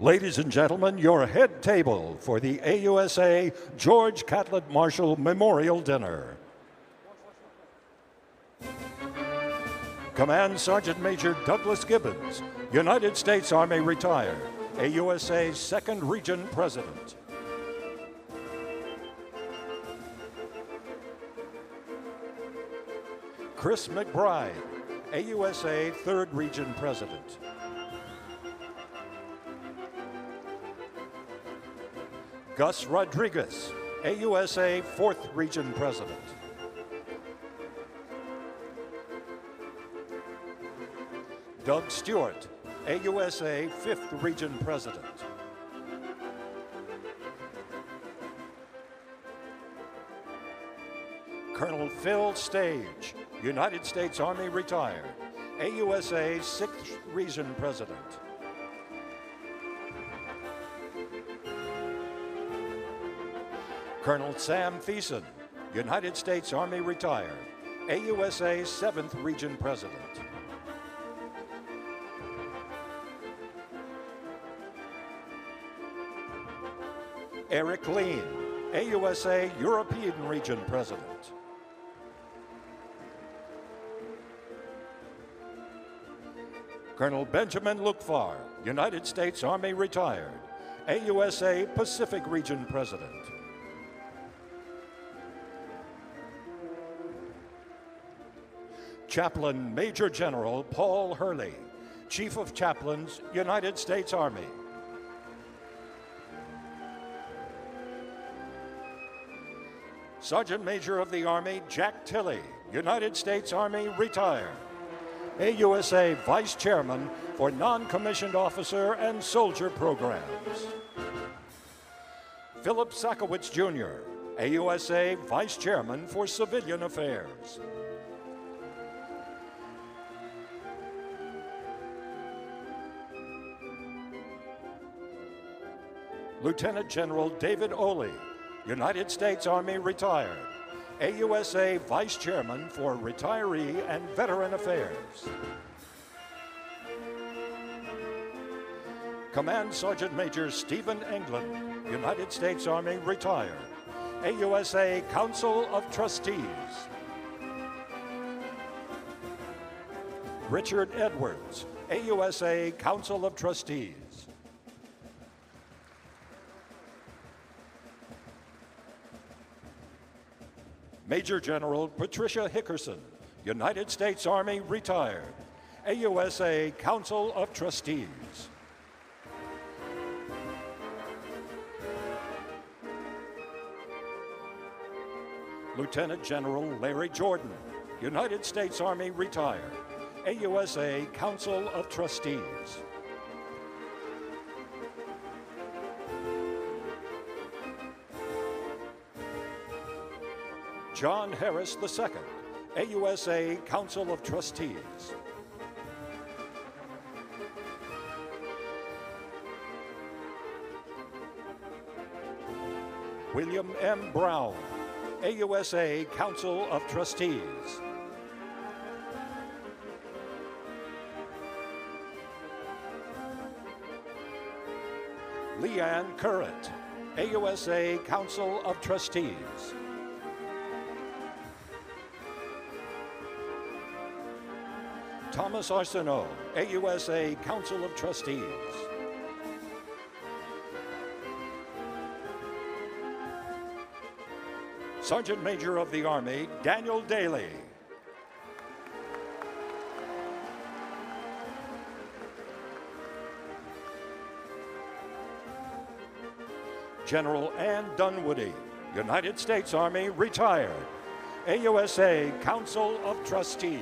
Ladies and gentlemen, your head table for the AUSA George Catlett Marshall Memorial Dinner. Command Sergeant Major Douglas Gibbons, United States Army retired, AUSA 2nd Region President. Chris McBride, AUSA 3rd Region President. Gus Rodriguez, AUSA 4th Region President. Doug Stewart, AUSA 5th Region President. Colonel Phil Stage, United States Army retired, AUSA 6th Region President. Colonel Sam Thiessen, United States Army retired, AUSA 7th Region President. Eric Lean, AUSA European Region President. Colonel Benjamin Lukfar, United States Army retired, AUSA Pacific Region President. Chaplain Major General Paul Hurley, Chief of Chaplains, United States Army. Sergeant Major of the Army Jack Tilley, United States Army retired, AUSA Vice Chairman for Non-Commissioned Officer and Soldier Programs. Philip Sakowitz Jr., AUSA Vice Chairman for Civilian Affairs. Lieutenant General David Oley, United States Army retired, AUSA Vice Chairman for Retiree and Veteran Affairs. Command Sergeant Major Stephen England, United States Army retired, AUSA Council of Trustees. Richard Edwards, AUSA Council of Trustees. Major General Patricia Hickerson, United States Army retired, AUSA Council of Trustees. Lieutenant General Larry Jordan, United States Army retired, AUSA Council of Trustees. John Harris II, AUSA Council of Trustees. William M. Brown, AUSA Council of Trustees. Leanne Currett, AUSA Council of Trustees. Thomas Arsenault, AUSA Council of Trustees. Sergeant Major of the Army, Daniel Daly. General Ann Dunwoody, United States Army retired, AUSA Council of Trustees.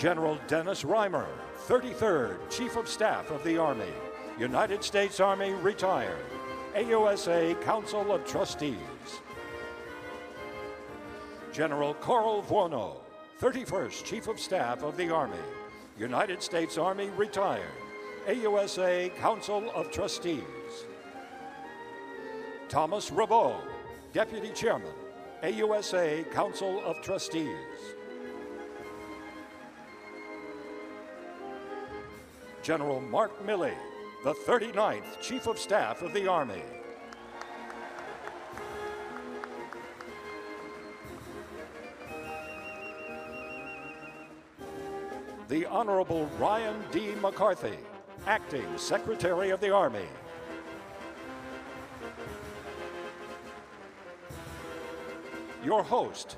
General Dennis Reimer, 33rd Chief of Staff of the Army, United States Army retired, AUSA Council of Trustees. General Carl Vorno, 31st Chief of Staff of the Army, United States Army retired, AUSA Council of Trustees. Thomas Rabeau, Deputy Chairman, AUSA Council of Trustees. General Mark Milley, the 39th Chief of Staff of the Army. The Honorable Ryan D. McCarthy, Acting Secretary of the Army. Your host,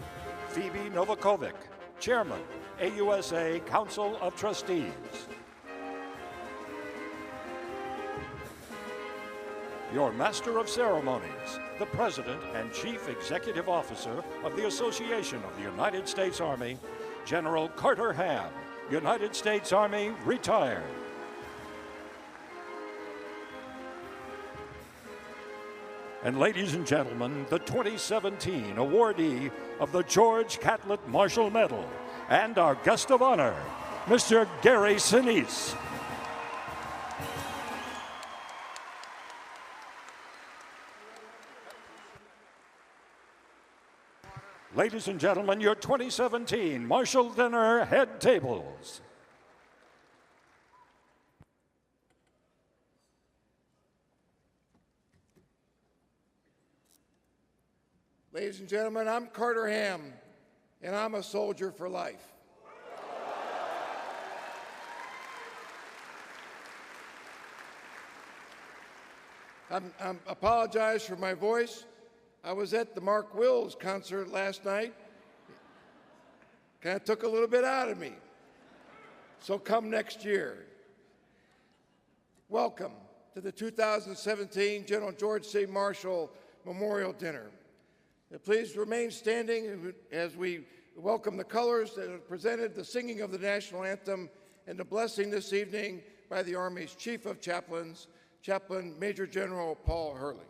Phoebe Novakovic, Chairman, AUSA Council of Trustees. Your Master of Ceremonies, the President and Chief Executive Officer of the Association of the United States Army, General Carter Ham, United States Army, retired. And ladies and gentlemen, the 2017 awardee of the George Catlett Marshall Medal and our guest of honor, Mr. Gary Sinise. Ladies and gentlemen, your 2017 Marshall Dinner Head Tables. Ladies and gentlemen, I'm Carter Ham, and I'm a soldier for life. I apologize for my voice. I was at the Mark Wills concert last night. Kind of took a little bit out of me. So come next year. Welcome to the 2017 General George C. Marshall Memorial Dinner. Please remain standing as we welcome the colors that have presented the singing of the national anthem and the blessing this evening by the Army's Chief of Chaplains, Chaplain Major General Paul Hurley.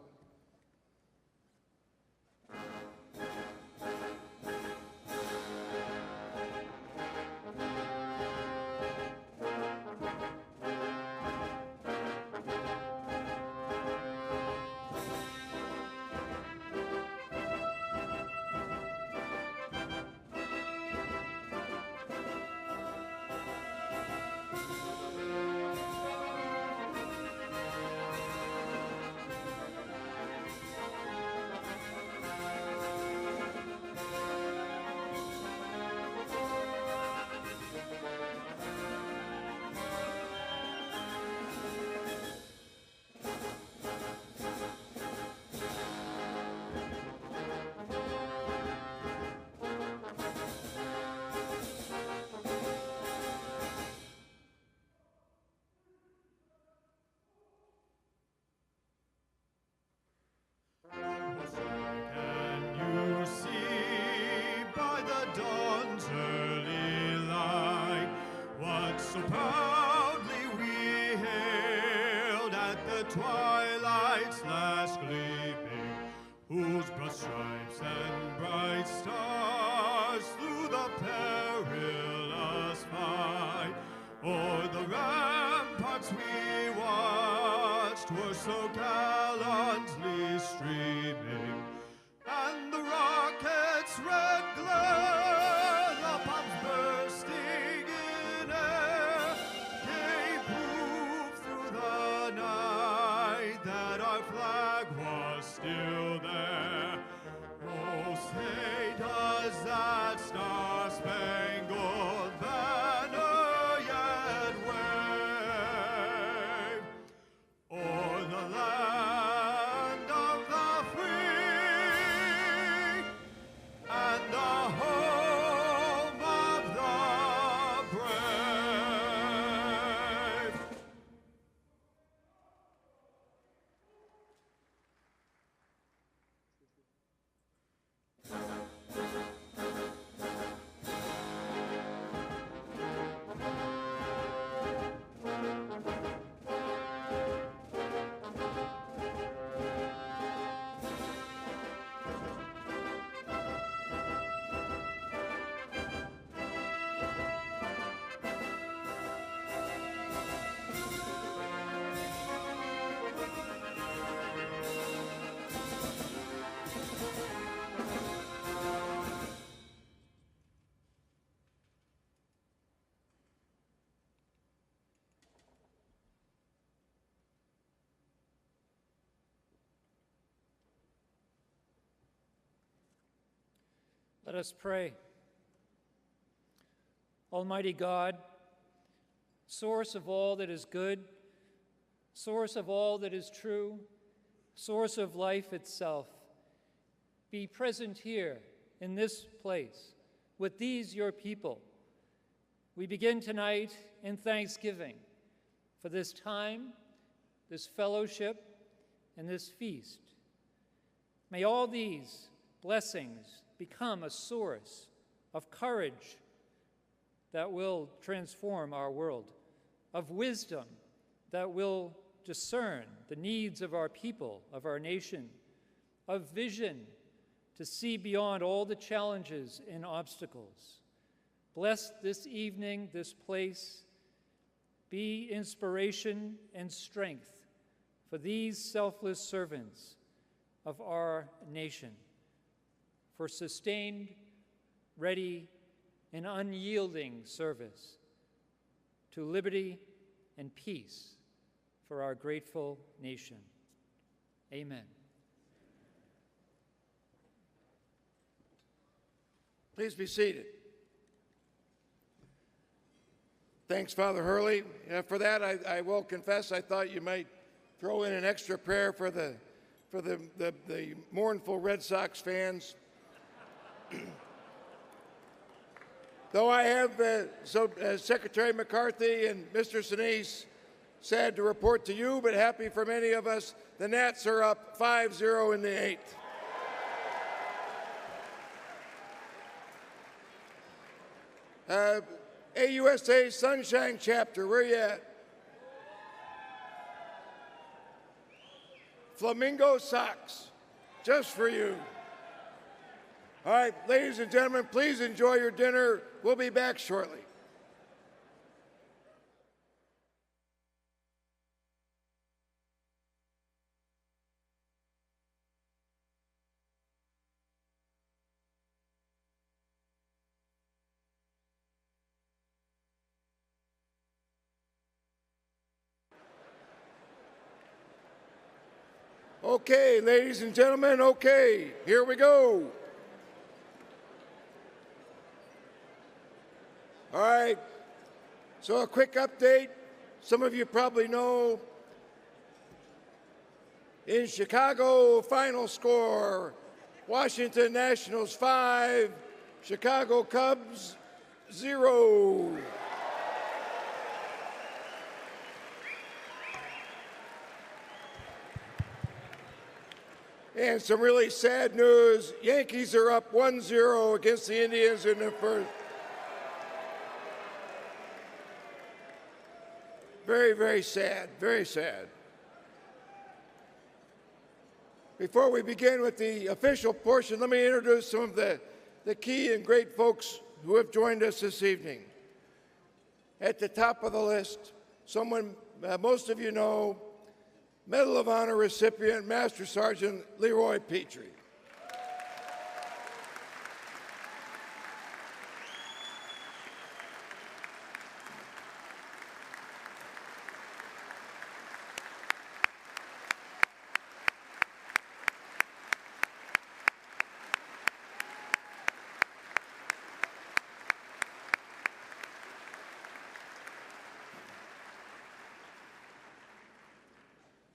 So proudly we hailed at the twilight's last gleaming, whose broad stripes and bright stars through the perilous fight o'er the ramparts we watched were so gallantly streaming, and the rocket's red glare, the bombs bursting in air, gave proof through the night that our flag was still there. Oh, say does that star-spangled banner yet wave o'er the land of the free Let us pray. Almighty God, source of all that is good, source of all that is true, source of life itself, be present here in this place with these your people. We begin tonight in thanksgiving for this time, this fellowship, and this feast. May all these blessings become a source of courage that will transform our world, of wisdom that will discern the needs of our people, of our nation, of vision to see beyond all the challenges and obstacles. Bless this evening, this place. Be inspiration and strength for these selfless servants of our nation, for sustained, ready, and unyielding service to liberty and peace for our grateful nation. Amen. Please be seated. Thanks, Father Hurley. For that, I will confess I thought you might throw in an extra prayer for the mournful Red Sox fans. Though I have, Secretary McCarthy and Mr. Sinise, sad to report to you, but happy for many of us, the Nats are up 5-0 in the 8th. AUSA Sunshine Chapter, where you at? Flamingo socks, just for you. All right, ladies and gentlemen, please enjoy your dinner. We'll be back shortly. Okay, ladies and gentlemen, okay, here we go. All right, so a quick update. Some of you probably know, in Chicago, final score, Washington Nationals 5, Chicago Cubs 0. And some really sad news, Yankees are up 1-0 against the Indians in the first. Very, very sad, very sad. Before we begin with the official portion, let me introduce some of the key and great folks who have joined us this evening. At the top of the list, someone most of you know, Medal of Honor recipient, Master Sergeant Leroy Petrie.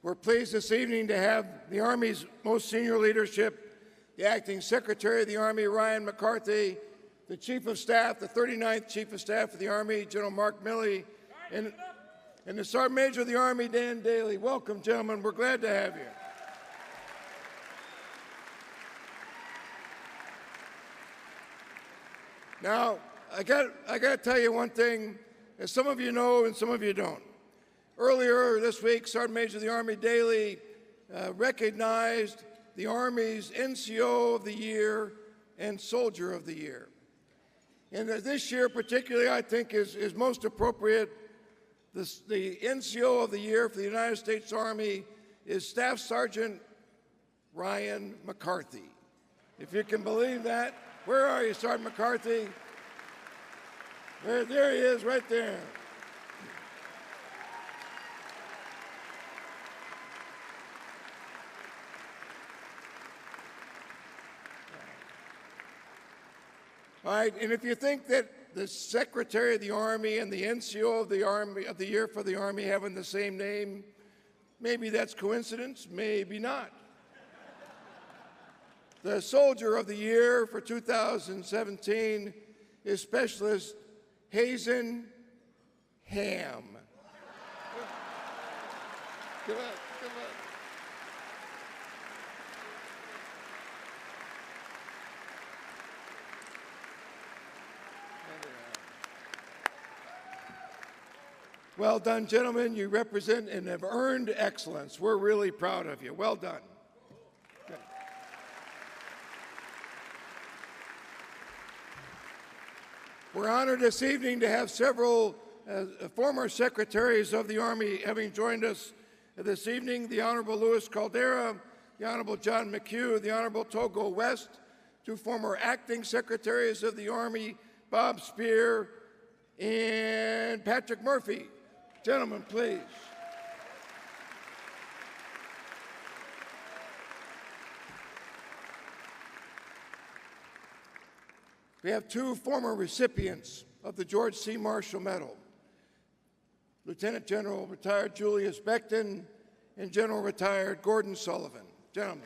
We're pleased this evening to have the Army's most senior leadership, the Acting Secretary of the Army, Ryan McCarthy, the Chief of Staff, the 39th Chief of Staff of the Army, General Mark Milley, and the Sergeant Major of the Army, Dan Daly. Welcome, gentlemen. We're glad to have you. Now, I got to tell you one thing, as some of you know and some of you don't. Earlier this week, Sergeant Major of the Army Daly recognized the Army's NCO of the Year and Soldier of the Year. And this year particularly, I think, is most appropriate. The NCO of the Year for the United States Army is Staff Sergeant Ryan McCarthy. If you can believe that. Where are you, Sergeant McCarthy? There he is, right there. All right, and if you think that the Secretary of the Army and the NCO of the Army of the Year for the Army having the same name, maybe that's coincidence, maybe not. The Soldier of the Year for 2017 is Specialist Hazen Ham. Come on, come on. Well done, gentlemen. You represent and have earned excellence. We're really proud of you. Well done. Good. We're honored this evening to have several former secretaries of the Army having joined us this evening. The Honorable Louis Caldera, the Honorable John McHugh, the Honorable Togo West, two former acting secretaries of the Army, Bob Spear and Patrick Murphy. Gentlemen, please. We have two former recipients of the George C. Marshall Medal, Lieutenant General retired Julius Becton and General retired Gordon Sullivan. Gentlemen.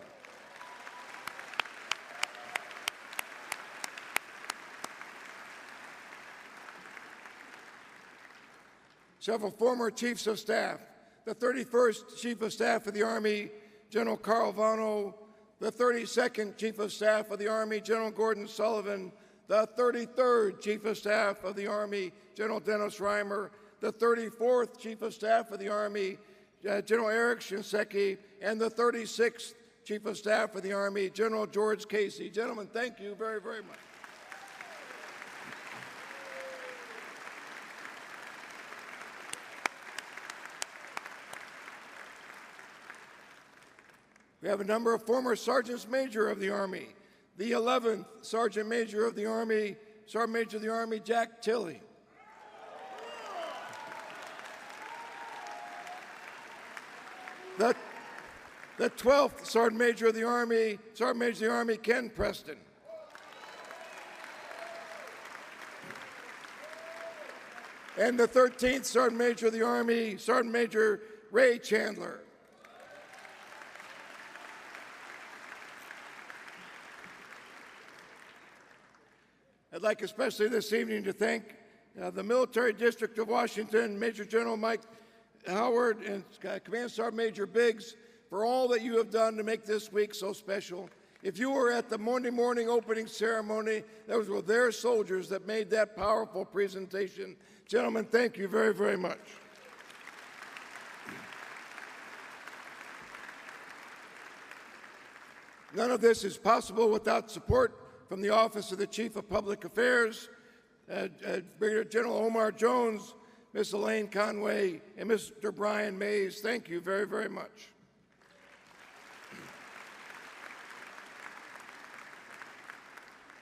Several former Chiefs of Staff, the 31st Chief of Staff of the Army, General Carl Vano, the 32nd Chief of Staff of the Army, General Gordon Sullivan, the 33rd Chief of Staff of the Army, General Dennis Reimer, the 34th Chief of Staff of the Army, General Eric Shinseki, and the 36th Chief of Staff of the Army, General George Casey. Gentlemen, thank you very, very much. We have a number of former Sergeants Major of the Army. The 11th Sergeant Major of the Army, Sergeant Major of the Army, Jack Tilley. The 12th Sergeant Major of the Army, Sergeant Major of the Army, Ken Preston. And the 13th Sergeant Major of the Army, Sergeant Major Ray Chandler. I'd like especially this evening to thank the Military District of Washington, Major General Mike Howard and Command Sergeant Major Biggs for all that you have done to make this week so special. If you were at the Monday morning opening ceremony, those were their soldiers that made that powerful presentation. Gentlemen, thank you very, very much. None of this is possible without support from the Office of the Chief of Public Affairs, Brigadier General Omar Jones, Ms. Elaine Conway, and Mr. Brian Mays. Thank you very, very much.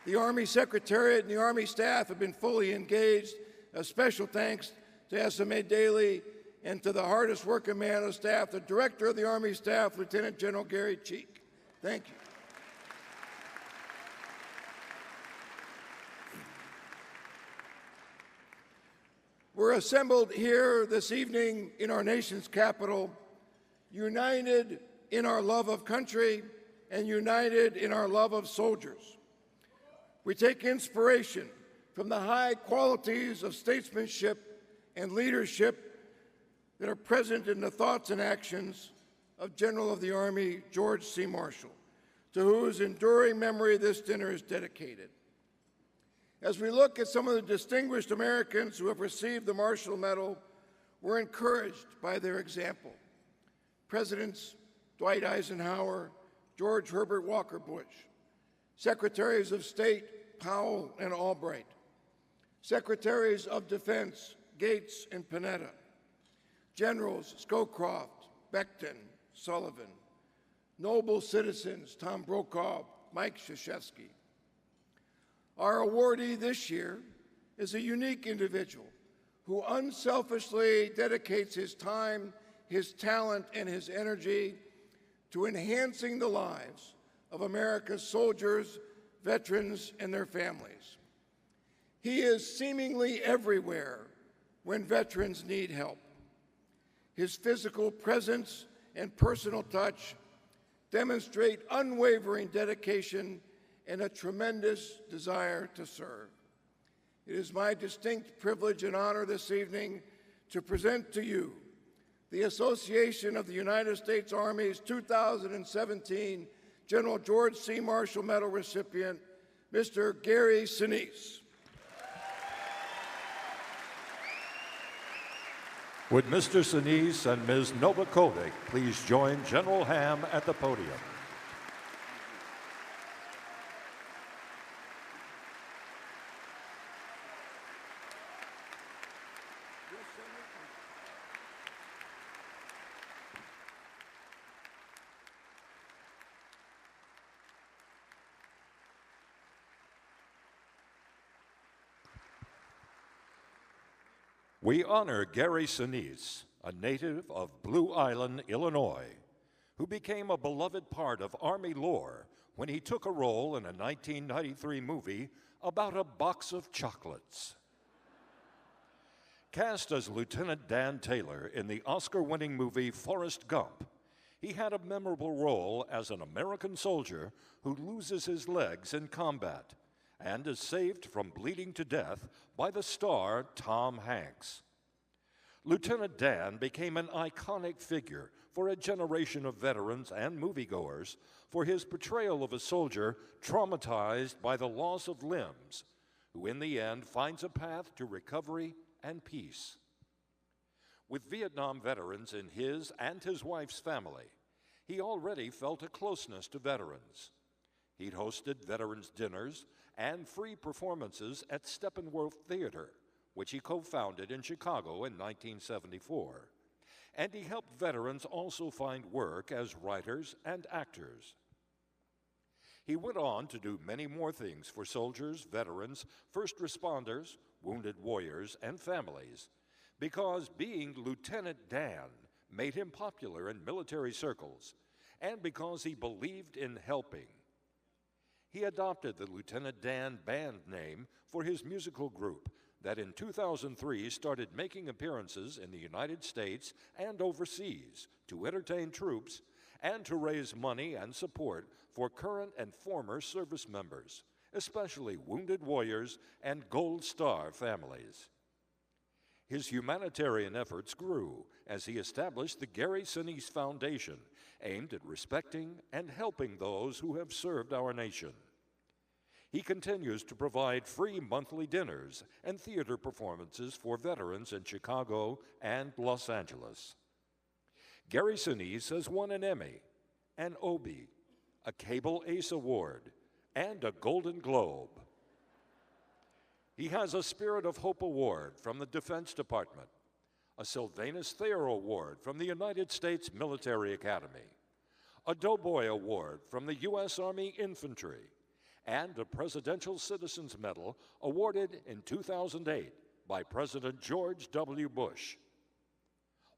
The Army Secretariat and the Army staff have been fully engaged. A special thanks to SMA Daly and to the hardest working man of staff, the Director of the Army Staff, Lieutenant General Gary Cheek. Thank you. We're assembled here this evening in our nation's capital, united in our love of country and united in our love of soldiers. We take inspiration from the high qualities of statesmanship and leadership that are present in the thoughts and actions of General of the Army George C. Marshall, to whose enduring memory this dinner is dedicated. As we look at some of the distinguished Americans who have received the Marshall Medal, we're encouraged by their example. Presidents Dwight Eisenhower, George Herbert Walker Bush, Secretaries of State Powell and Albright, Secretaries of Defense Gates and Panetta, Generals Scowcroft, Becton, Sullivan, noble citizens Tom Brokaw, Mike Krzyzewski. Our awardee this year is a unique individual who unselfishly dedicates his time, his talent, and his energy to enhancing the lives of America's soldiers, veterans, and their families. He is seemingly everywhere when veterans need help. His physical presence and personal touch demonstrate unwavering dedication and a tremendous desire to serve. It is my distinct privilege and honor this evening to present to you the Association of the United States Army's 2017 General George C. Marshall Medal recipient, Mr. Gary Sinise. Would Mr. Sinise and Ms. Novakovic please join General Ham at the podium? We honor Gary Sinise, a native of Blue Island, Illinois, who became a beloved part of Army lore when he took a role in a 1993 movie about a box of chocolates. Cast as Lieutenant Dan Taylor in the Oscar-winning movie Forrest Gump, he had a memorable role as an American soldier who loses his legs in combat and is saved from bleeding to death by the star Tom Hanks. Lieutenant Dan became an iconic figure for a generation of veterans and moviegoers for his portrayal of a soldier traumatized by the loss of limbs, who in the end finds a path to recovery and peace. With Vietnam veterans in his and his wife's family, he already felt a closeness to veterans. He'd hosted veterans dinners and free performances at Steppenwolf Theater, which he co-founded in Chicago in 1974. And he helped veterans also find work as writers and actors. He went on to do many more things for soldiers, veterans, first responders, wounded warriors, and families, because being Lieutenant Dan made him popular in military circles, and because he believed in helping. He adopted the Lieutenant Dan band name for his musical group that in 2003 started making appearances in the United States and overseas to entertain troops and to raise money and support for current and former service members, especially wounded warriors and Gold Star families. His humanitarian efforts grew as he established the Gary Sinise Foundation, aimed at respecting and helping those who have served our nation. He continues to provide free monthly dinners and theater performances for veterans in Chicago and Los Angeles. Gary Sinise has won an Emmy, an Obie, a Cable Ace Award, and a Golden Globe. He has a Spirit of Hope Award from the Defense Department, a Sylvanus Thayer Award from the United States Military Academy, a Doughboy Award from the U.S. Army Infantry, and a Presidential Citizens Medal awarded in 2008 by President George W. Bush.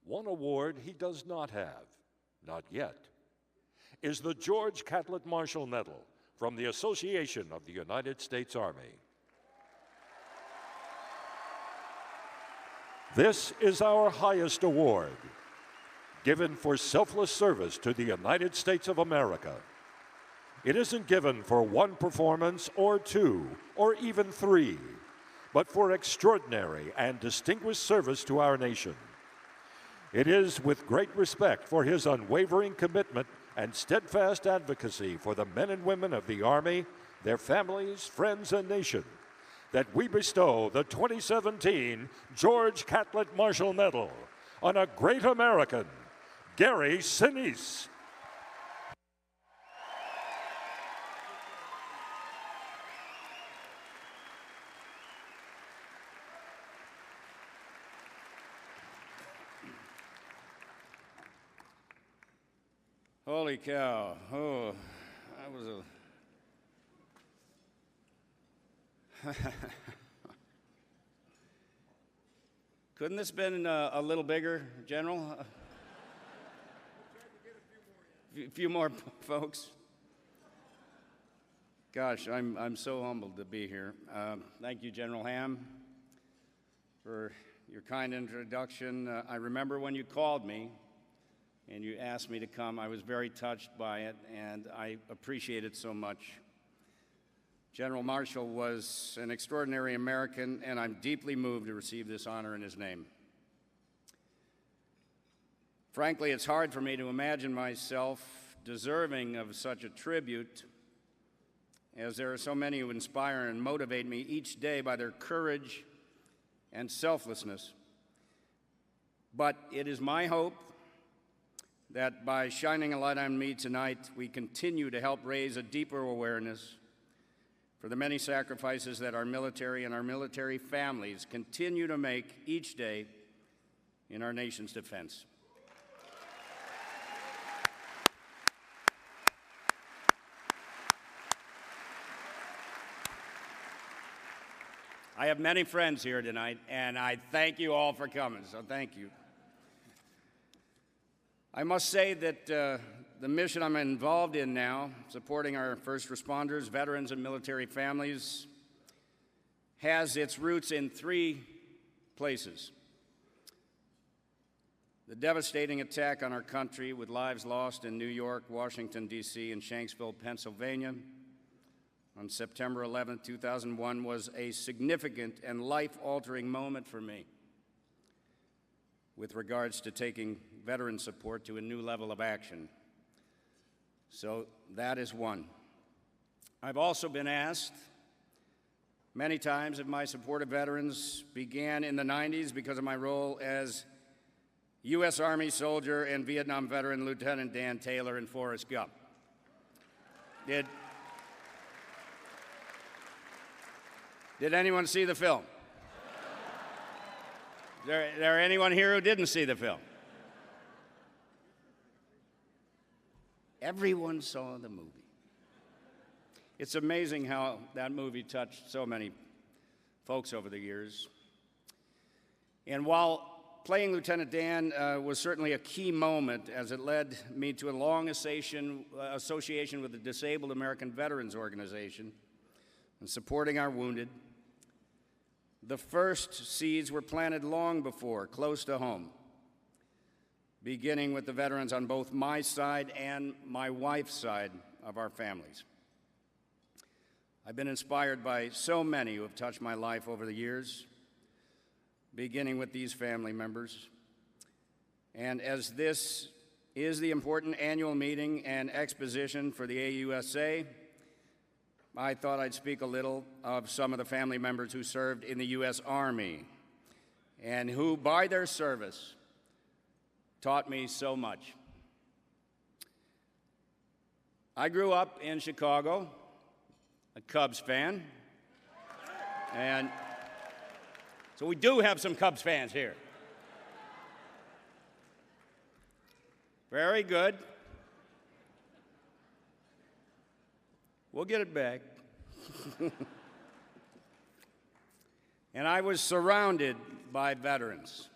One award he does not have, not yet, is the George Catlett Marshall Medal from the Association of the United States Army. This is our highest award, given for selfless service to the United States of America. It isn't given for one performance or two or even three, but for extraordinary and distinguished service to our nation. It is with great respect for his unwavering commitment and steadfast advocacy for the men and women of the Army, their families, friends, and nation that we bestow the 2017 George Catlett Marshall Medal on a great American, Gary Sinise. Holy cow. Oh, that was a... Couldn't this been a little bigger, General? A few more folks. Gosh, I'm so humbled to be here. Thank you, General Ham, for your kind introduction. I remember when you called me and you asked me to come. I was very touched by it, and I appreciate it so much. General Marshall was an extraordinary American, and I'm deeply moved to receive this honor in his name. Frankly, it's hard for me to imagine myself deserving of such a tribute, as there are so many who inspire and motivate me each day by their courage and selflessness. But it is my hope that by shining a light on me tonight, we continue to help raise a deeper awareness for the many sacrifices that our military and our military families continue to make each day in our nation's defense. I have many friends here tonight, and I thank you all for coming, so thank you. I must say that the mission I'm involved in now, supporting our first responders, veterans, and military families, has its roots in three places. The devastating attack on our country with lives lost in New York, Washington, D.C., and Shanksville, Pennsylvania, on September 11, 2001, was a significant and life-altering moment for me with regards to taking veteran support to a new level of action. So that is one. I've also been asked many times if my support of veterans began in the 90s because of my role as U.S. Army soldier and Vietnam veteran Lieutenant Dan Taylor in Forrest Gump. Did anyone see the film? Is there anyone here who didn't see the film? Everyone saw the movie. It's amazing how that movie touched so many folks over the years. And while playing Lieutenant Dan was certainly a key moment, as it led me to a long association with the Disabled American Veterans Organization and supporting our wounded, the first seeds were planted long before, close to home, beginning with the veterans on both my side and my wife's side of our families. I've been inspired by so many who have touched my life over the years, beginning with these family members. And as this is the important annual meeting and exposition for the AUSA, I thought I'd speak a little of some of the family members who served in the U.S. Army and who, by their service, taught me so much. I grew up in Chicago, a Cubs fan, and so we do have some Cubs fans here. Very good. We'll get it back. And I was surrounded by veterans.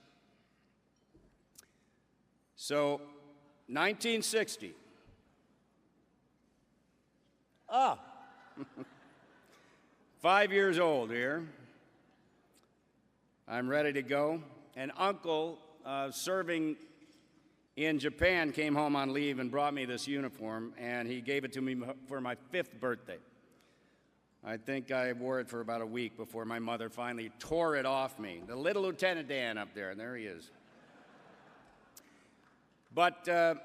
So, 1960. 5 years old here. I'm ready to go. An uncle serving in Japan came home on leave and brought me this uniform, and he gave it to me for my 5th birthday. I think I wore it for about a week before my mother finally tore it off me. The little Lieutenant Dan up there, and there he is. But to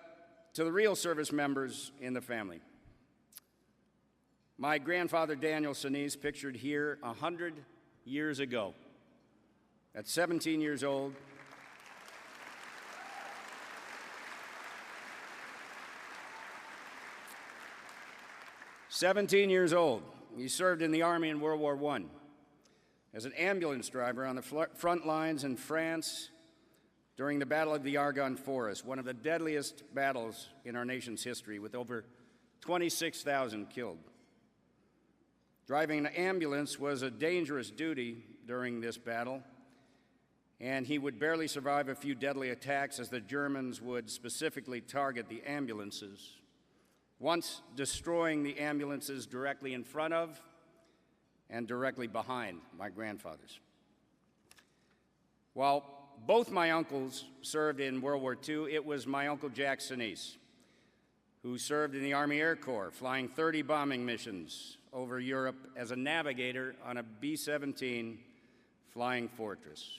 the real service members in the family, my grandfather Daniel Sinise, pictured here 100 years ago, at 17 years old, he served in the Army in World War I as an ambulance driver on the front lines in France during the Battle of the Argonne Forest, one of the deadliest battles in our nation's history, with over 26,000 killed. Driving an ambulance was a dangerous duty during this battle, and he would barely survive a few deadly attacks as the Germans would specifically target the ambulances once destroying the ambulances directly in front of and directly behind my grandfather's. While both my uncles served in World War II, it was my Uncle Jack Sinise, who served in the Army Air Corps, flying 30 bombing missions over Europe as a navigator on a B-17 Flying Fortress.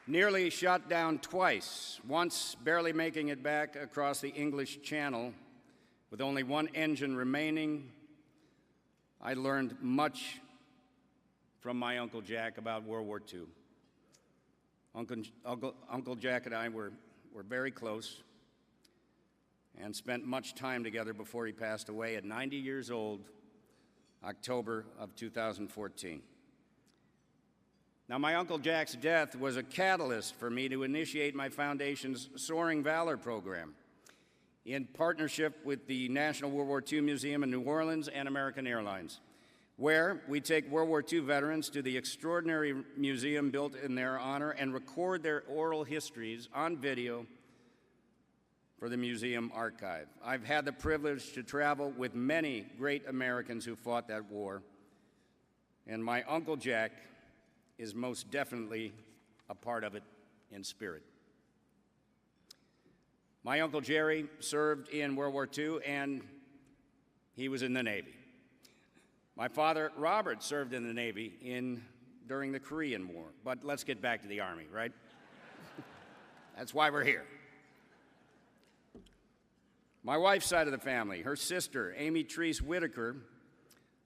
Nearly shot down twice, once barely making it back across the English Channel with only one engine remaining, I learned much from my Uncle Jack about World War II. Uncle Jack and I were very close and spent much time together before he passed away at 90 years old, October of 2014. Now, my Uncle Jack's death was a catalyst for me to initiate my foundation's Soaring Valor program in partnership with the National World War II Museum in New Orleans and American Airlines, where we take World War II veterans to the extraordinary museum built in their honor and record their oral histories on video for the museum archive. I've had the privilege to travel with many great Americans who fought that war, and my Uncle Jack is most definitely a part of it in spirit. My Uncle Jerry served in World War II, and he was in the Navy. My father, Robert, served in the Navy during the Korean War. But let's get back to the Army, right? That's why we're here. My wife's side of the family, her sister, Amy Treese Whitaker,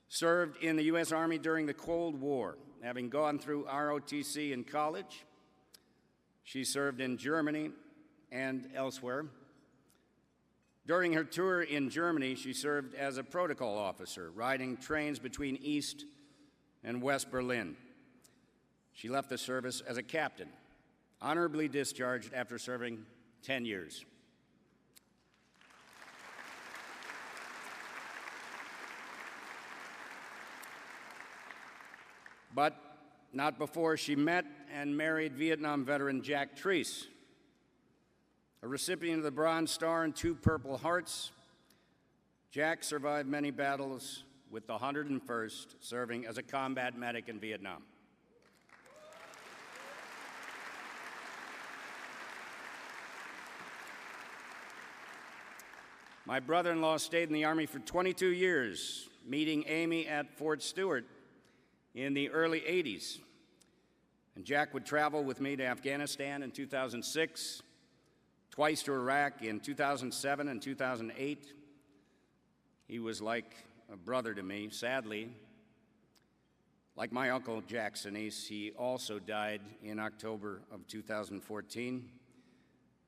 served in the U.S. Army during the Cold War. Having gone through ROTC in college, she served in Germany and elsewhere. During her tour in Germany, she served as a protocol officer, riding trains between East and West Berlin. She left the service as a captain, honorably discharged after serving 10 years. But not before she met and married Vietnam veteran Jack Treese. A recipient of the Bronze Star and 2 Purple Hearts, Jack survived many battles with the 101st, serving as a combat medic in Vietnam. My brother-in-law stayed in the Army for 22 years, meeting Amy at Fort Stewart in the early 80s. And Jack would travel with me to Afghanistan in 2006, twice to Iraq in 2007 and 2008. He was like a brother to me. Sadly, like my Uncle Jack Sinise, he also died in October of 2014,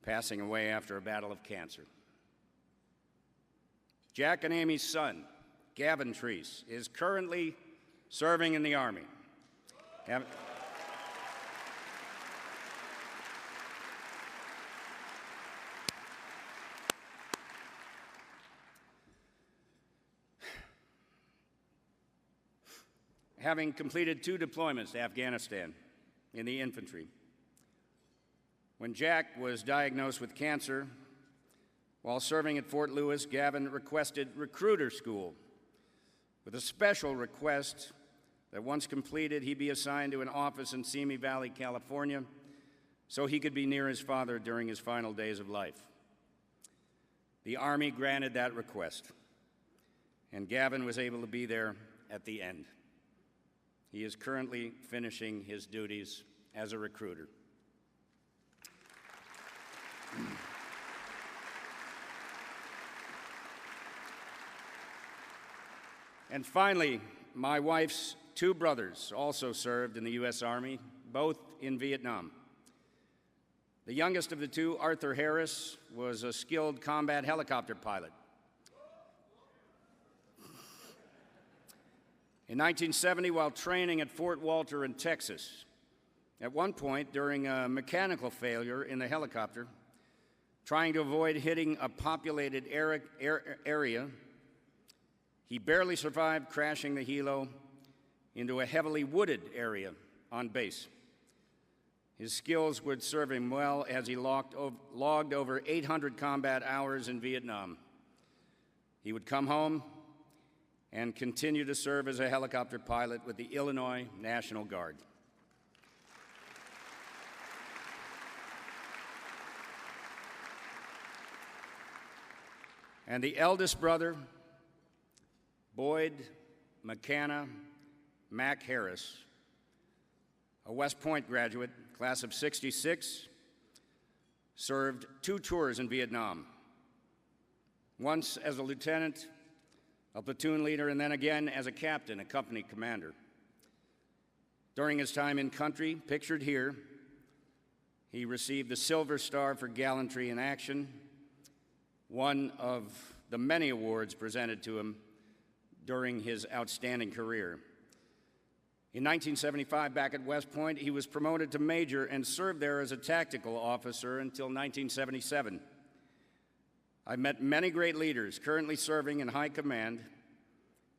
passing away after a battle of cancer. Jack and Amy's son, Gavin Treese, is currently serving in the Army. Having completed 2 deployments to Afghanistan in the infantry. When Jack was diagnosed with cancer, while serving at Fort Lewis, Gavin requested recruiter school with a special request that once completed, he be assigned to an office in Simi Valley, California, so he could be near his father during his final days of life. The Army granted that request, and Gavin was able to be there at the end. He is currently finishing his duties as a recruiter. And finally, my wife's 2 brothers also served in the U.S. Army, both in Vietnam. The youngest of the 2, Arthur Harris, was a skilled combat helicopter pilot. In 1970, while training at Fort Walter in Texas, at one point during a mechanical failure in the helicopter, trying to avoid hitting a populated area, he barely survived crashing the helo into a heavily wooded area on base. His skills would serve him well as he logged over 800 combat hours in Vietnam. He would come home and continue to serve as a helicopter pilot with the Illinois National Guard. And the eldest brother, Boyd McCanna Mac Harris, a West Point graduate, class of '66, served 2 tours in Vietnam, once as a lieutenant, a platoon leader, and then again as a captain, a company commander. During his time in country, pictured here, he received the Silver Star for gallantry in action, one of the many awards presented to him during his outstanding career. In 1975, back at West Point, he was promoted to major and served there as a tactical officer until 1977. I've met many great leaders currently serving in high command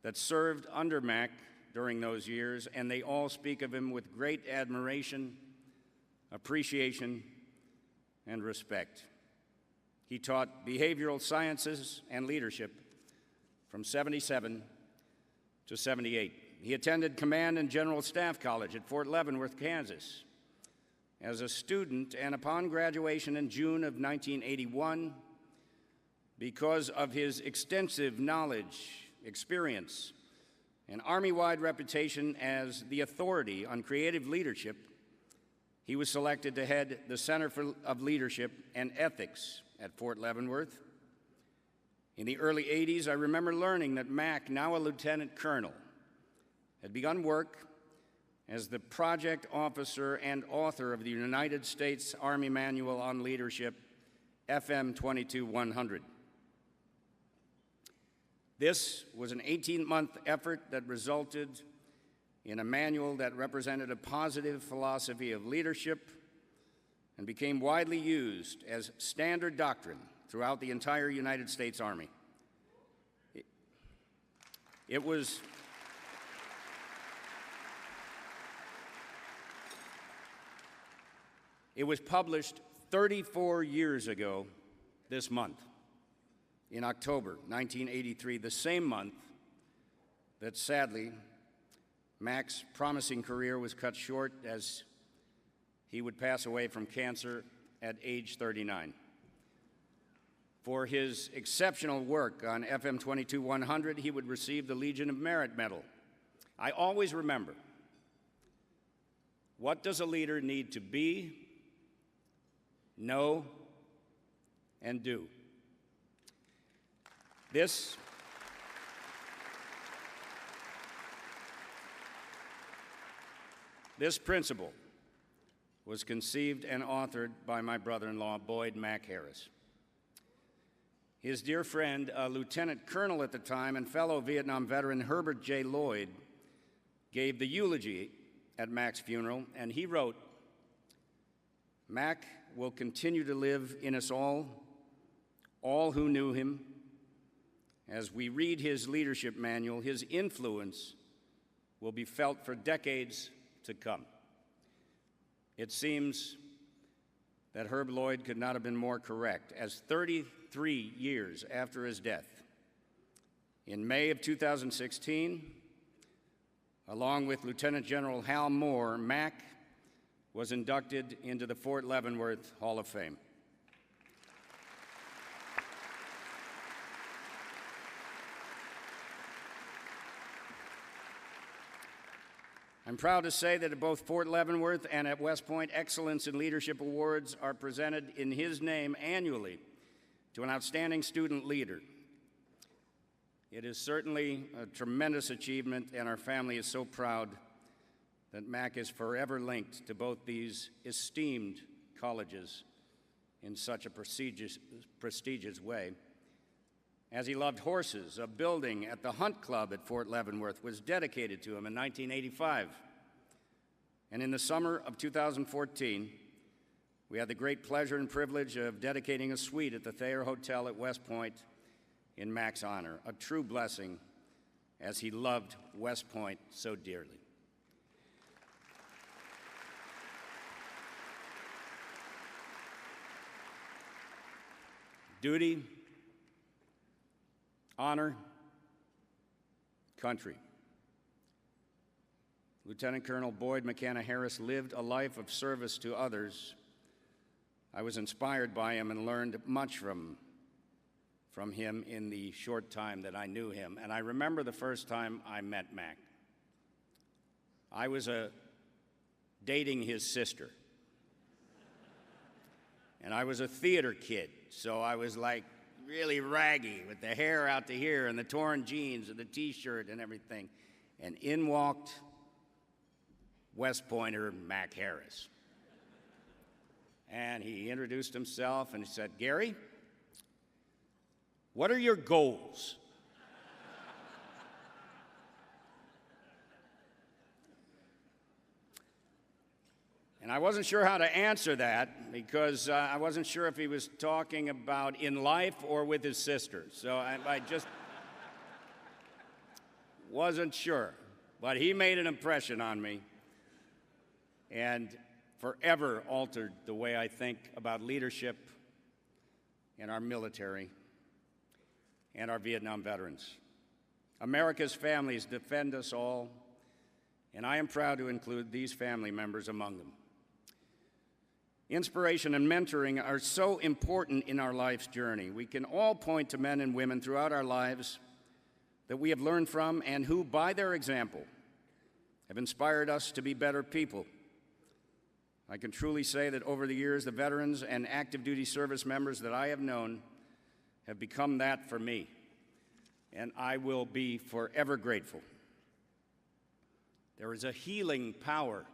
that served under Mac during those years, and they all speak of him with great admiration, appreciation, and respect. He taught behavioral sciences and leadership from '77 to '78. He attended Command and General Staff College at Fort Leavenworth, Kansas. As a student, and upon graduation in June of 1981, because of his extensive knowledge, experience, and Army-wide reputation as the authority on creative leadership, he was selected to head the Center of Leadership and Ethics at Fort Leavenworth. In the early '80s, I remember learning that Mac, now a lieutenant colonel, had begun work as the project officer and author of the United States Army Manual on Leadership, FM 22-100. This was an 18-month effort that resulted in a manual that represented a positive philosophy of leadership and became widely used as standard doctrine throughout the entire United States Army. It was published 34 years ago this month, in October 1983, the same month that sadly Mac's promising career was cut short as he would pass away from cancer at age 39. For his exceptional work on FM 22-100, he would receive the Legion of Merit Medal. I always remember, what does a leader need to be, know, and do? This principle was conceived and authored by my brother-in-law, Boyd Mac Harris. His dear friend, a lieutenant colonel at the time and fellow Vietnam veteran Herbert J. Lloyd, gave the eulogy at Mac's funeral, and he wrote, "Mac will continue to live in us all who knew him. As we read his leadership manual, his influence will be felt for decades to come." It seems that Herb Lloyd could not have been more correct, as 33 years after his death, in May of 2016, along with Lieutenant General Hal Moore, Mac was inducted into the Fort Leavenworth Hall of Fame. I'm proud to say that at both Fort Leavenworth and at West Point, Excellence in Leadership Awards are presented in his name annually to an outstanding student leader. It is certainly a tremendous achievement, and our family is so proud that Mac is forever linked to both these esteemed colleges in such a prestigious way. As he loved horses, a building at the Hunt Club at Fort Leavenworth was dedicated to him in 1985. And in the summer of 2014, we had the great pleasure and privilege of dedicating a suite at the Thayer Hotel at West Point in Mac's honor, a true blessing, as he loved West Point so dearly. duty, honor, country. Lieutenant Colonel Boyd McKenna Harris lived a life of service to others. I was inspired by him and learned much from him in the short time that I knew him. And I remember the first time I met Mac. I was dating his sister. And I was a theater kid, so I was like really raggy with the hair out to here and the torn jeans and the t-shirt and everything. And in walked West Pointer Mac Harris. And he introduced himself and he said, "Gary, what are your goals?" And I wasn't sure how to answer that because I wasn't sure if he was talking about in life or with his sister. So I just wasn't sure. But he made an impression on me and forever altered the way I think about leadership in our military and our Vietnam veterans. America's families defend us all, and I am proud to include these family members among them. Inspiration and mentoring are so important in our life's journey. We can all point to men and women throughout our lives that we have learned from and who, by their example, have inspired us to be better people. I can truly say that over the years, the veterans and active duty service members that I have known have become that for me, and I will be forever grateful. There is a healing power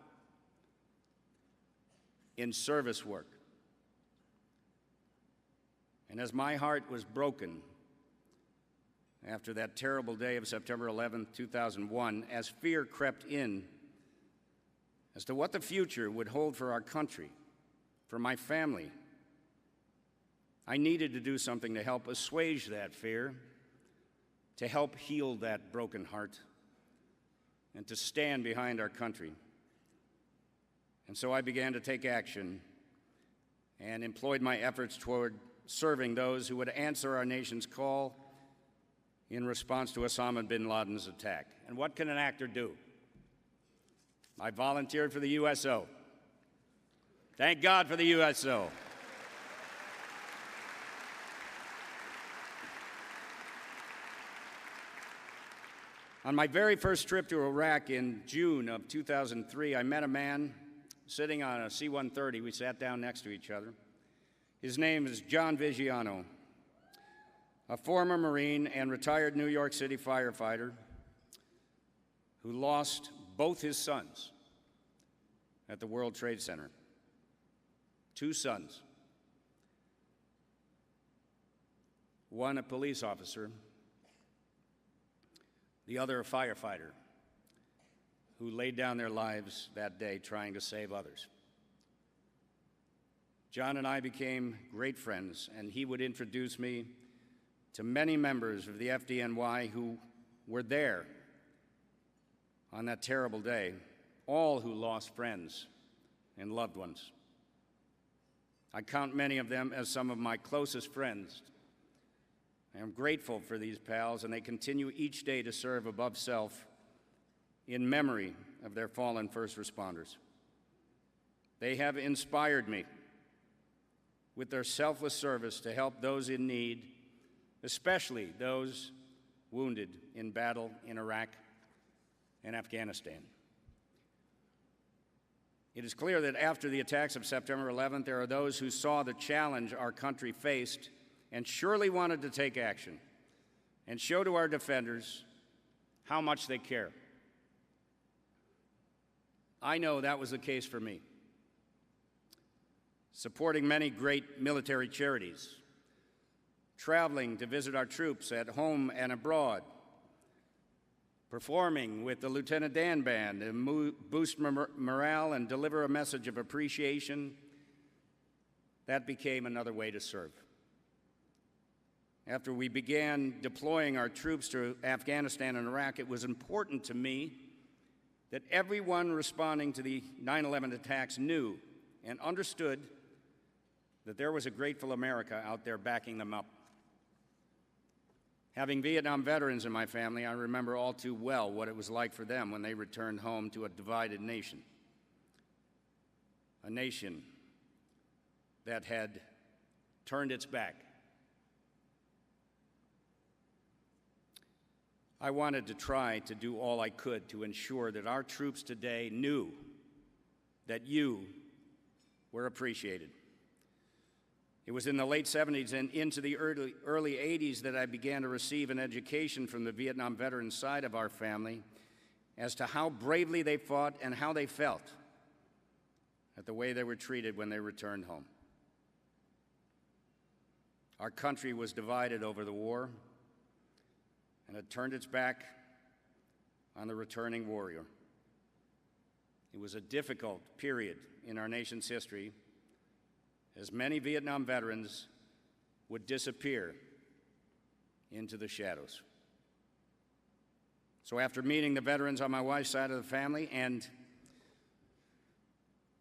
in service work. And as my heart was broken after that terrible day of September 11, 2001, as fear crept in as to what the future would hold for our country, for my family, I needed to do something to help assuage that fear, to help heal that broken heart, and to stand behind our country. And so I began to take action and employed my efforts toward serving those who would answer our nation's call in response to Osama bin Laden's attack. And what can an actor do? I volunteered for the USO. Thank God for the USO. On my very first trip to Iraq in June of 2003, I met a man sitting on a C-130. We sat down next to each other. His name is John Vigiano, a former Marine and retired New York City firefighter who lost both his sons at the World Trade Center. 2 sons. One a police officer, the other a firefighter, who laid down their lives that day trying to save others. John and I became great friends, and he would introduce me to many members of the FDNY who were there on that terrible day, all who lost friends and loved ones. I count many of them as some of my closest friends. I am grateful for these pals, and they continue each day to serve above self in memory of their fallen first responders. They have inspired me with their selfless service to help those in need, especially those wounded in battle in Iraq and Afghanistan. It is clear that after the attacks of September 11th, there are those who saw the challenge our country faced and surely wanted to take action and show to our defenders how much they care. I know that was the case for me. Supporting many great military charities, traveling to visit our troops at home and abroad, performing with the Lieutenant Dan Band to boost morale and deliver a message of appreciation, that became another way to serve. After we began deploying our troops to Afghanistan and Iraq, it was important to me that everyone responding to the 9/11 attacks knew and understood that there was a grateful America out there backing them up. Having Vietnam veterans in my family, I remember all too well what it was like for them when they returned home to a divided nation. A nation that had turned its back. I wanted to try to do all I could to ensure that our troops today knew that you were appreciated. It was in the late 70s and into the early 80s that I began to receive an education from the Vietnam veteran side of our family as to how bravely they fought and how they felt at the way they were treated when they returned home. Our country was divided over the war and had turned its back on the returning warrior. It was a difficult period in our nation's history, as many Vietnam veterans would disappear into the shadows. So after meeting the veterans on my wife's side of the family and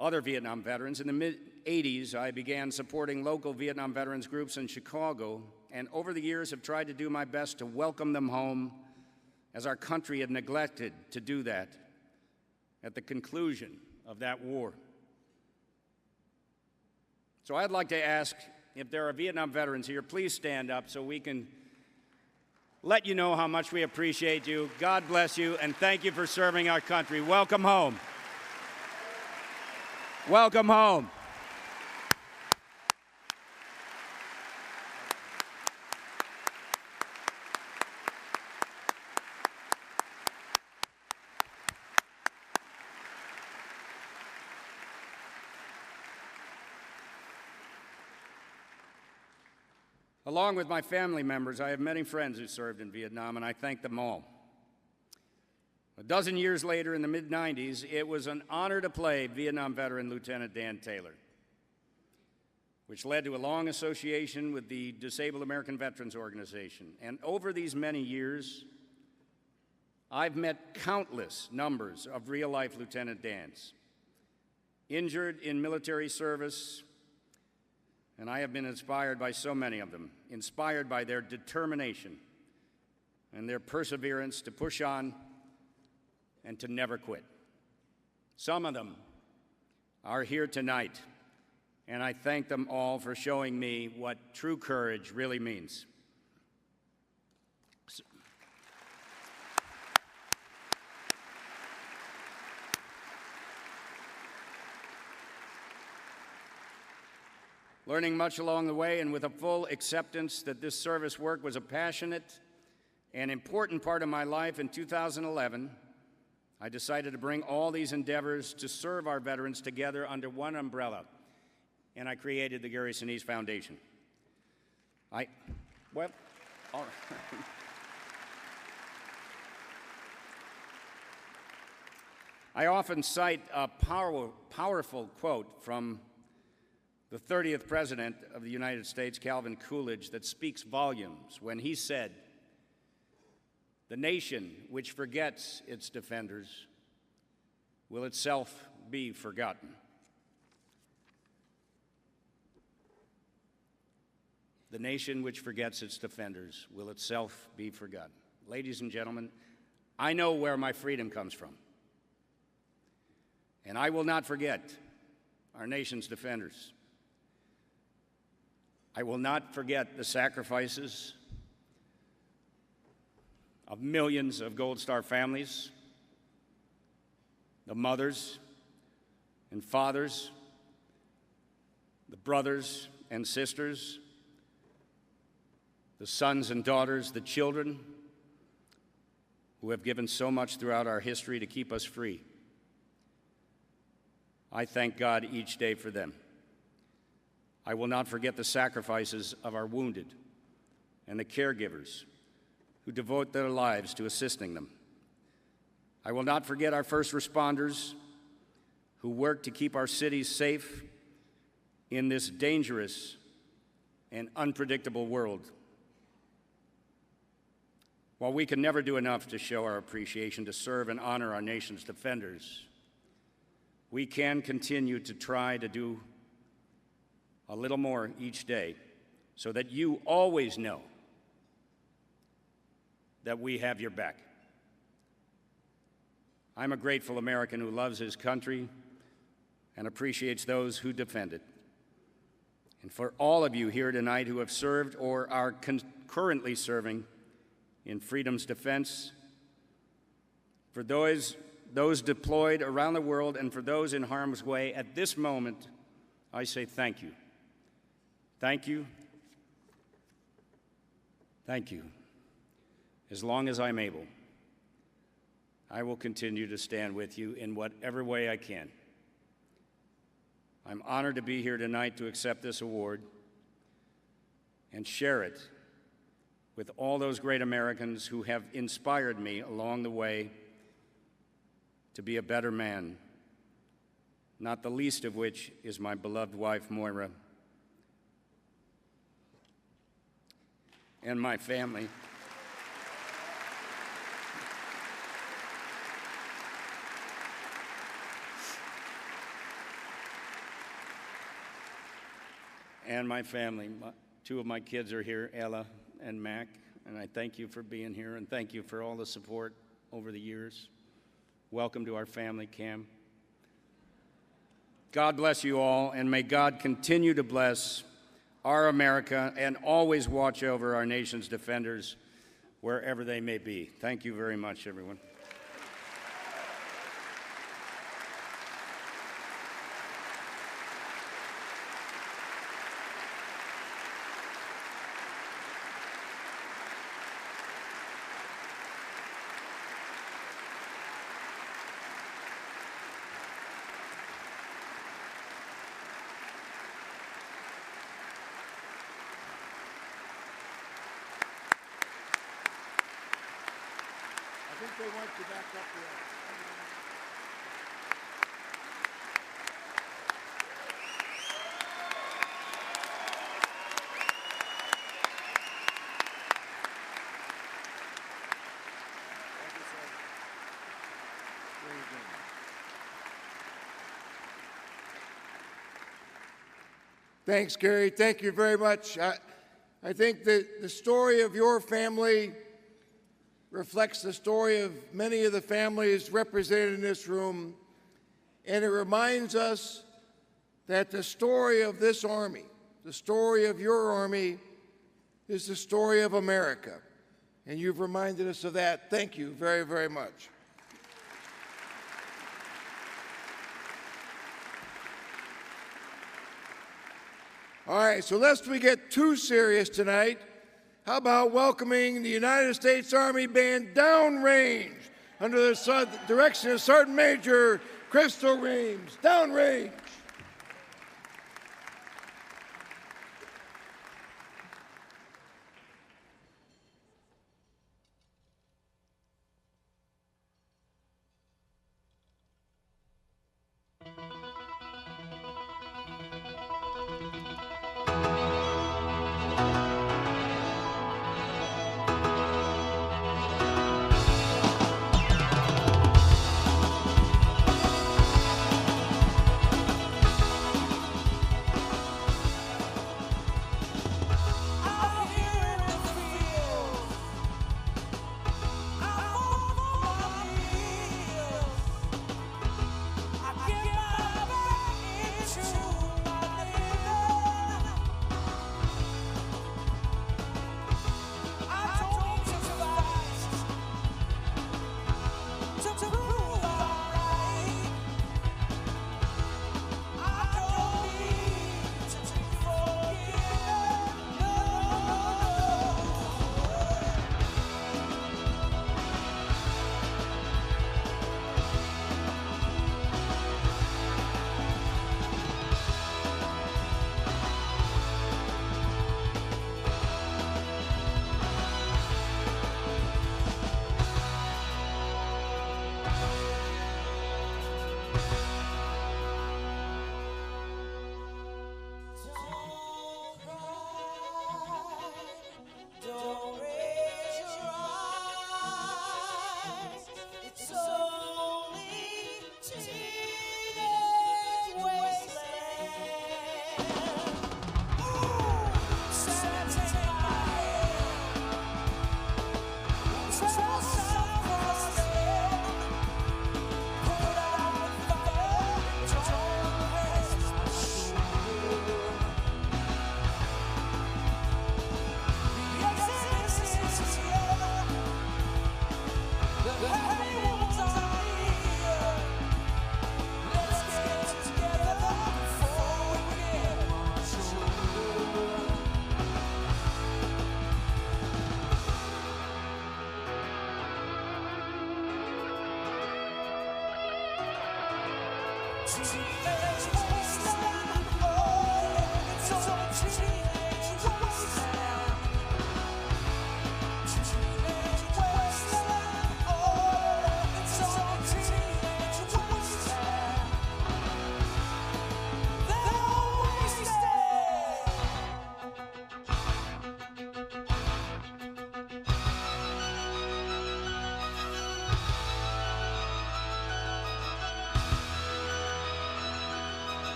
other Vietnam veterans, in the mid-'80s, I began supporting local Vietnam veterans groups in Chicago, and over the years have tried to do my best to welcome them home, as our country had neglected to do that at the conclusion of that war. So I'd like to ask if there are Vietnam veterans here, please stand up so we can let you know how much we appreciate you. God bless you, and thank you for serving our country. Welcome home. Welcome home. Along with my family members, I have many friends who served in Vietnam, and I thank them all. A dozen years later, in the mid-'90s, it was an honor to play Vietnam veteran Lieutenant Dan Taylor, which led to a long association with the Disabled American Veterans Organization. And over these many years, I've met countless numbers of real-life Lieutenant Dans, injured in military service, and I have been inspired by so many of them, inspired by their determination and their perseverance to push on and to never quit. Some of them are here tonight, and I thank them all for showing me what true courage really means. Learning much along the way, and with a full acceptance that this service work was a passionate and important part of my life, in 2011, I decided to bring all these endeavors to serve our veterans together under one umbrella, and I created the Gary Sinise Foundation. All right. I often cite a powerful quote from the 30th President of the United States, Calvin Coolidge, that speaks volumes when he said, "The nation which forgets its defenders will itself be forgotten." The nation which forgets its defenders will itself be forgotten. Ladies and gentlemen, I know where my freedom comes from, and I will not forget our nation's defenders. I will not forget the sacrifices of millions of Gold Star families, the mothers and fathers, the brothers and sisters, the sons and daughters, the children who have given so much throughout our history to keep us free. I thank God each day for them. I will not forget the sacrifices of our wounded and the caregivers who devote their lives to assisting them. I will not forget our first responders who work to keep our cities safe in this dangerous and unpredictable world. While we can never do enough to show our appreciation, to serve and honor our nation's defenders, we can continue to try to do a little more each day so that you always know that we have your back. I'm a grateful American who loves his country and appreciates those who defend it. And for all of you here tonight who have served or are currently serving in freedom's defense, for those deployed around the world and for those in harm's way, at this moment, I say thank you. Thank you. Thank you. As long as I'm able, I will continue to stand with you in whatever way I can. I'm honored to be here tonight to accept this award and share it with all those great Americans who have inspired me along the way to be a better man, not the least of which is my beloved wife, Moira, and my family. And my family. Two of my kids are here, Ella and Mac, and I thank you for being here, and thank you for all the support over the years. Welcome to our family, Cam. God bless you all, and may God continue to bless our America and always watch over our nation's defenders wherever they may be. Thank you very much, everyone. I think they want you back up here. Thanks, Gary. Thank you very much. I think that the story of your family reflects the story of many of the families represented in this room, and it reminds us that the story of this Army, the story of your Army, is the story of America. And you've reminded us of that. Thank you very, very much. All right, so lest we get too serious tonight, how about welcoming the United States Army Band downrange under the direction of Sergeant Major Crystal Reams. Downrange.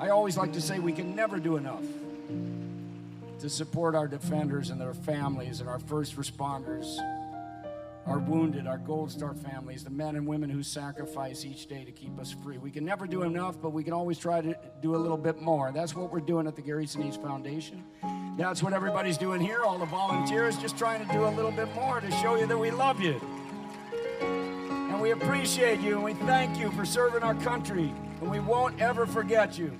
I always like to say we can never do enough to support our defenders and their families and our first responders, our wounded, our Gold Star families, the men and women who sacrifice each day to keep us free. We can never do enough, but we can always try to do a little bit more. That's what we're doing at the Gary Sinise Foundation. That's what everybody's doing here, all the volunteers, just trying to do a little bit more to show you that we love you. And we appreciate you, and we thank you for serving our country, and we won't ever forget you.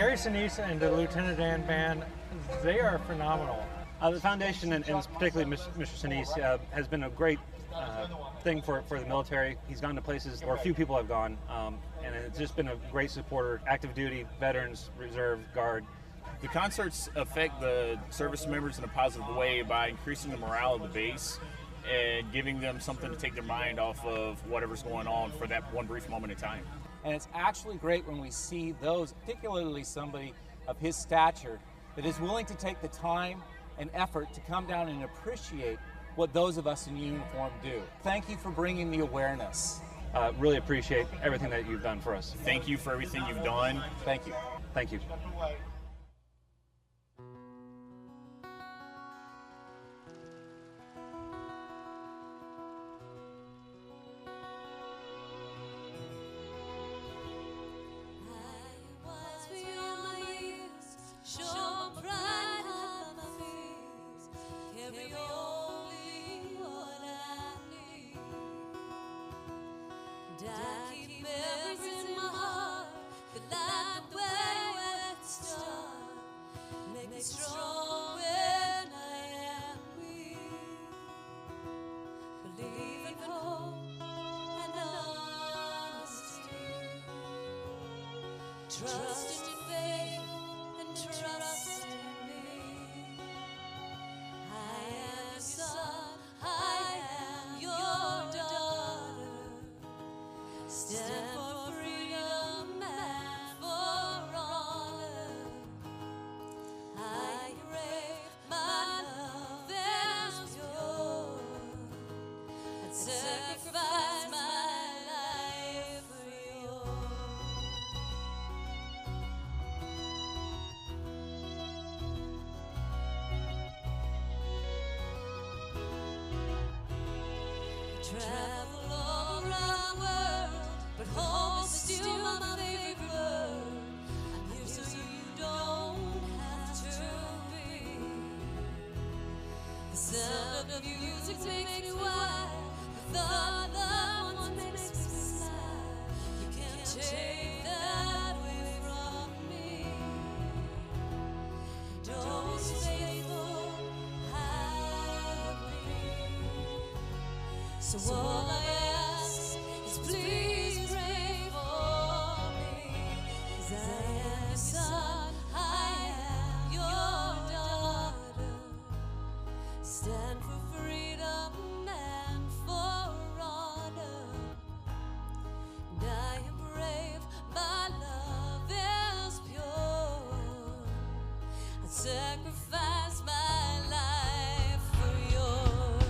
Mary Sinise and the Lieutenant Dan Band, they are phenomenal. The foundation, and particularly Mr. Sinise, has been a great thing for the military. He's gone to places where few people have gone, and it's just been a great supporter, active duty, veterans, reserve, guard. The concerts affect the service members in a positive way by increasing the morale of the base and giving them something to take their mind off of whatever's going on for that one brief moment in time. And it's actually great when we see those, particularly somebody of his stature, that is willing to take the time and effort to come down and appreciate what those of us in uniform do. Thank you for bringing the awareness. Really appreciate everything that you've done for us. Thank you for everything you've done. Thank you. Thank you. Trust in faith and trust in me. I am your son, I am your daughter. Stand for freedom and for honor. I crave my love as pure. I'd sacrifice my life for yours. Travel all around the world, but home is still my favorite word. I'm here so you don't have to be. The sound of music makes me wild. The thought of loved ones makes me smile. You can't take that away from me. Don't stay faithful, have me. So all I ask is please pray for me, 'cause I am your son, I am your daughter. Stand for freedom and for honor. And I am brave, my love is pure. I sacrifice my life for yours.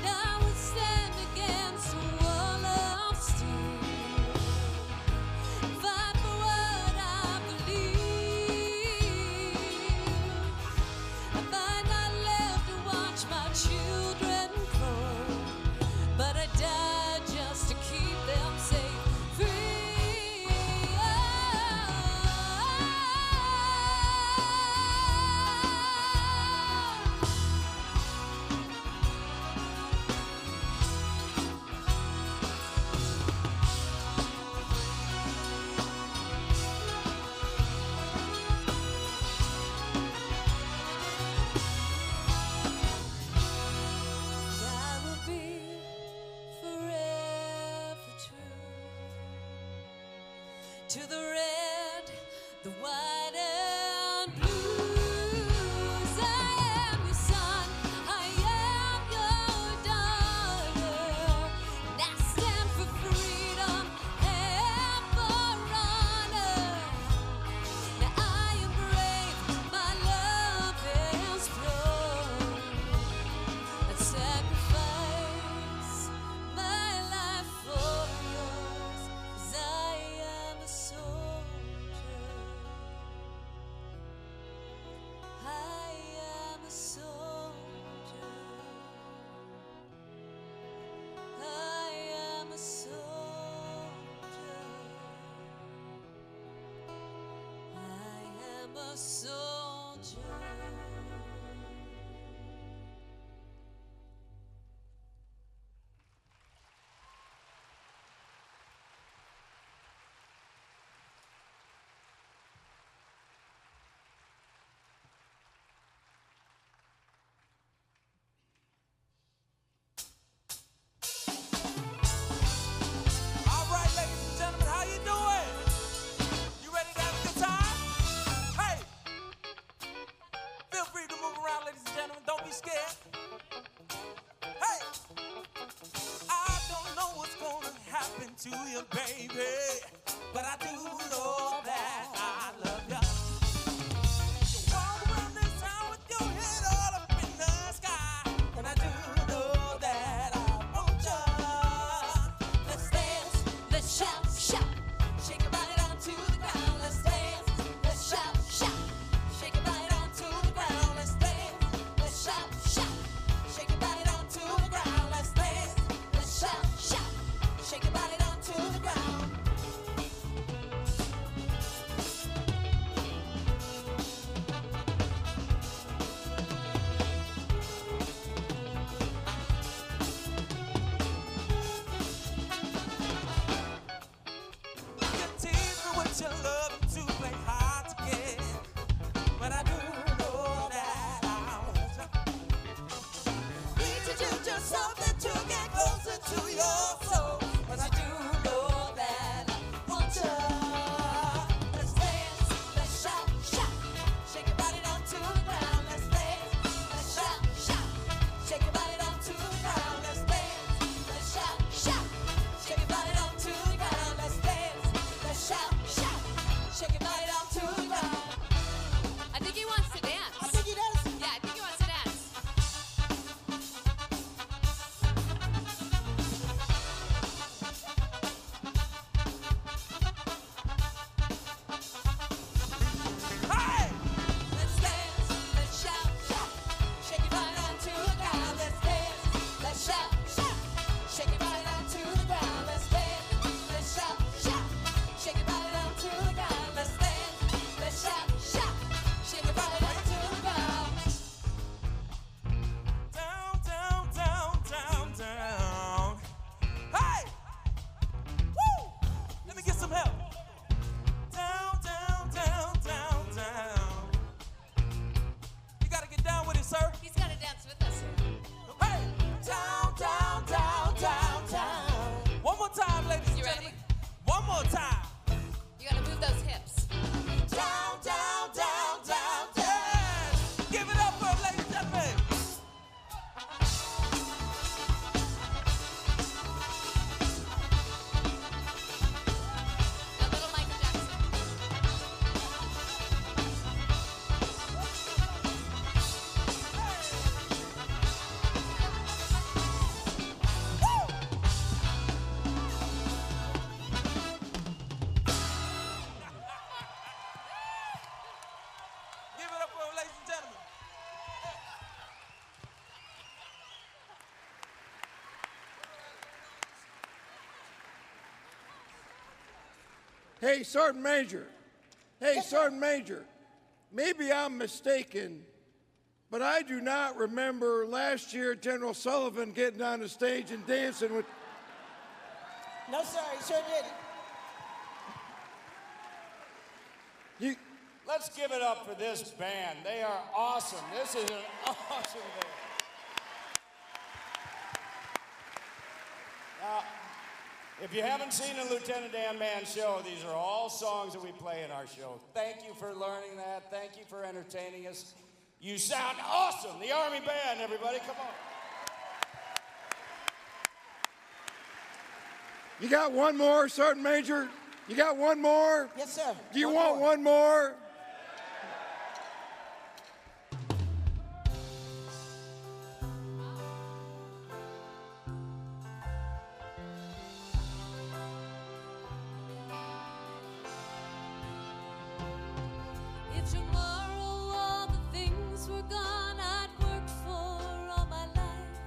I would stand against a wall of steel, fight for what I believe. I might not live to watch my children grow, but I died just to keep them safe, free. I will be forever true to the red, the white, and blues. I am your son, I am your daughter, and I stand for freedom and for honor. Now I am brave, my love is pure. I'd sacrifice my life for yours, 'cause I am a soldier. scared. Hey, I don't know what's gonna happen to you, baby, but I do know that I love you. You walk around this town with your head all up in the sky, and I do know that I want you. Let's dance, let's shout, shout. Shake your body down to the ground. Let's dance, let's shout, shout. Shake your body down to the ground. Let's dance, let's shout, shout. Shake your body down to the ground. Let's dance, let's shout, shout. Shake your body down to the ground. You tease me with your love to play hard to get, but I do know that I want you. Need to do just something to get closer to your soul, but I do know that I want you. Let's dance, let's shout, shout. Shake your body down to the ground. Let's dance, let's shout, shout. Shake your body down to the ground. Let's dance, let's shout, shout. Shake your body down to the ground. Let's dance, let's shout, shout. Shake your body down to the ground. I think he wants to dance. I think he does. Yeah, I think he wants to dance. Hey! Let's dance, let's shout, shout. Shake your body down to the ground. Let's dance, let's shout, shout. Shake your body down to the ground. Let's dance, let's shout, shout. Shake your body down to the ground. Let's dance, let's shout, shout. Shake your body down to the ground. Down, down, down, down, down. Hey! Woo! Let me get some help. Down, down, down, down, down. You gotta get down with it, sir. He's gonna dance with us. Hey! Down, down, down, down, down. One more time, ladies and You gentlemen. ready? One more time. You gotta move those hips. Down, down, down, down, down. Give it up for him, ladies and gentlemen. A little Michael Jackson. Give it up for him, ladies and gentlemen. Hey, Sergeant Major. Hey, Sergeant Major. Maybe I'm mistaken, but I do not remember last year General Sullivan getting on the stage and dancing with. No, sir, he sure didn't. You, Let's give it up for this band. They are awesome. This is an awesome band. Now, if you haven't seen a Lieutenant Dan Band show, these are all songs that we play in our show. Thank you for learning that. Thank you for entertaining us. You sound awesome. The Army Band, everybody, come on. you got one more, Sergeant Major? You got one more? Yes, sir. Do you want one more? If tomorrow all the things were gone I'd worked for all my life,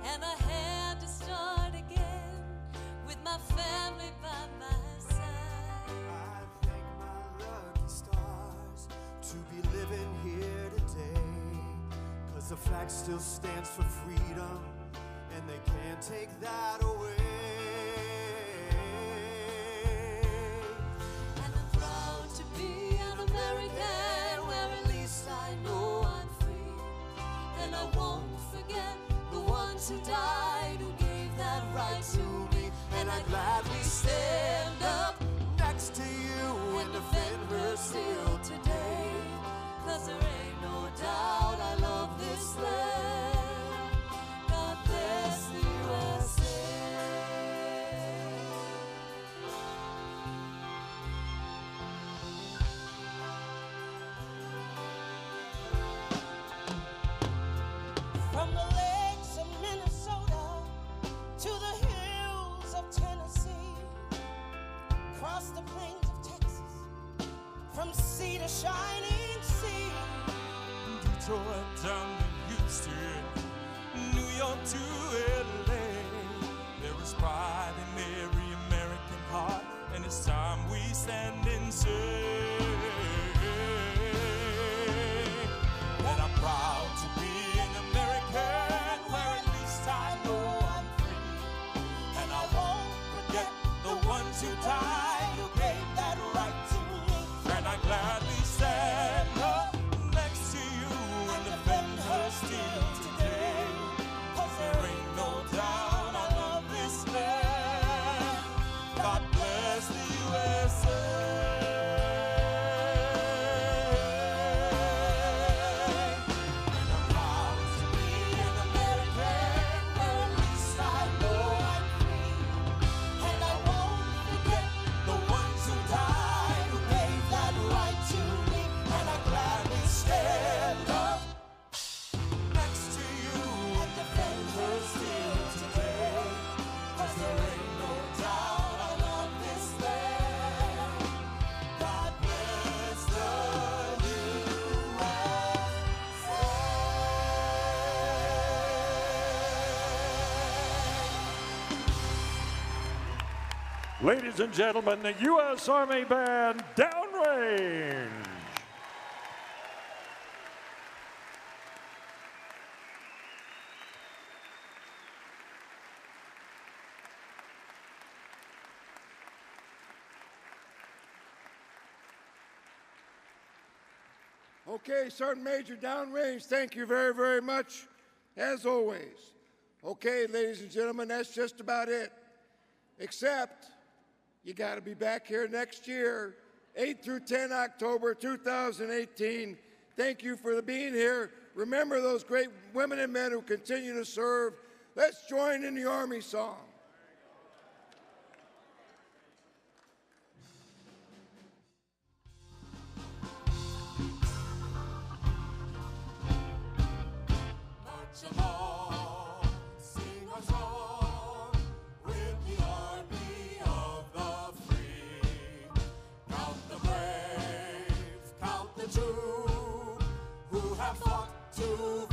and I had to start again with my family by my side. I thank my lucky stars to be living here today, 'cause the flag still stands for freedom and they can't take that away. And I'm proud to be an American, where at least I know I'm free. And I won't forget the ones who died, who gave that right to me. And I'd gladly stand up Next to you and defend her still today. 'Cause there ain't no doubt I love this land. Detroit down to Houston, New York to LA. There is pride in every American heart, and it's time we stand and say that I'm proud to be an American, where at least I know I'm free. And I won't forget the ones who died, who gave that right to me. And I gladly stand up next to you and defend her still today. 'Cause there ain't no doubt I love this land. God bless the USA. And I'm proud to be an American, where at least I know I'm free. And I won't forget the ones who died, who gave that right to me. And I gladly stand up next to you and defend her still today. 'Cause there ain't no doubt I love this land. God bless the USA. Ladies and gentlemen, the U.S. Army Band Downrange. Okay, Sergeant Major downrange, thank you very, very much, as always. Okay, ladies and gentlemen, that's just about it. Except, you got to be back here next year, 8 through 10 October 2018. Thank you for being here. Remember those great women and men who continue to serve. Let's join in the Army song. March along, sing a song with the army of the free. Count the brave, count the true, who have fought to